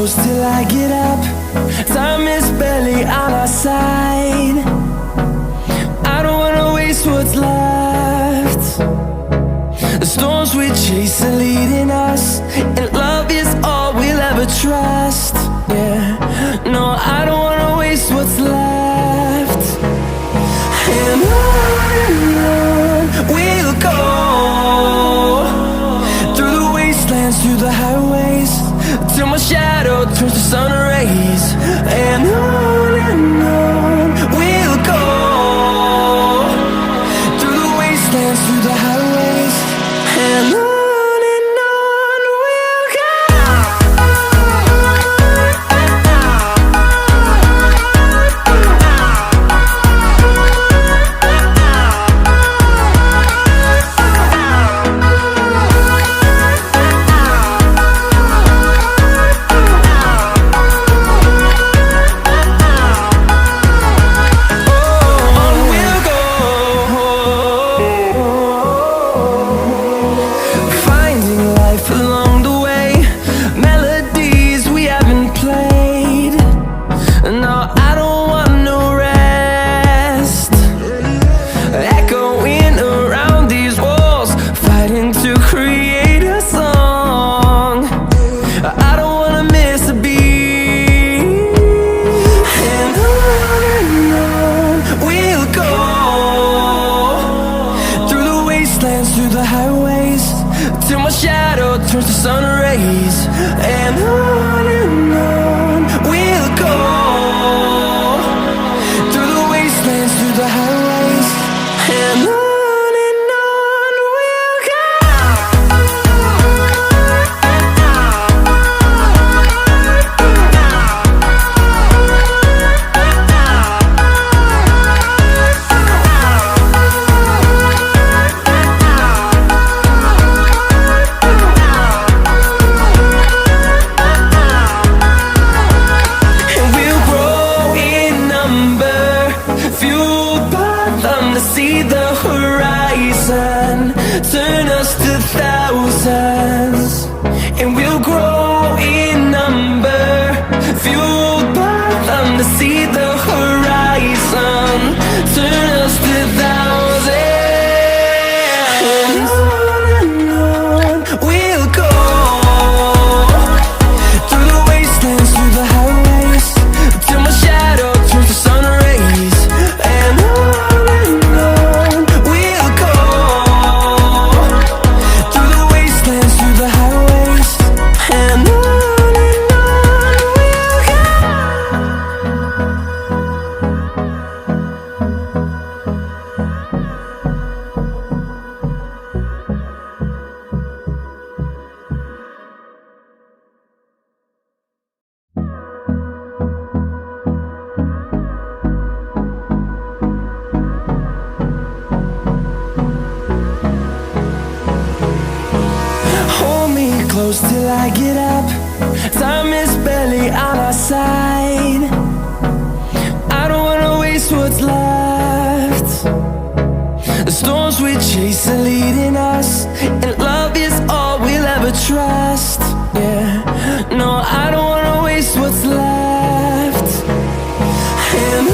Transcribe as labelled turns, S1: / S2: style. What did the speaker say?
S1: close till I get up. Time is barely on our side. I don't wanna waste what's left. The storms we chase are leading us, and love is all we'll ever trust. Yeah, no, I don't wanna waste what's left. And on we'll go, through the wastelands, through the highways, till my shadow turns to sun rays. And on we'll go, through the wastelands, through the highways, and on. Through the highways, till my shadow turns to sun rays. And on we'll go, through the wastelands, through the highways, and on. See the horizon turn us to thousands, and we'll grow in number, fueled by them to see the horizon turn us to thousands. And on we'll go, through the wastelands, through the highways, till my shadow turns to sun rays. And close till I get up. Time is barely on our side. I don't wanna waste what's left. The storms we chase are leading us, and love is all we'll ever trust. Yeah, no, I don't wanna waste what's left. And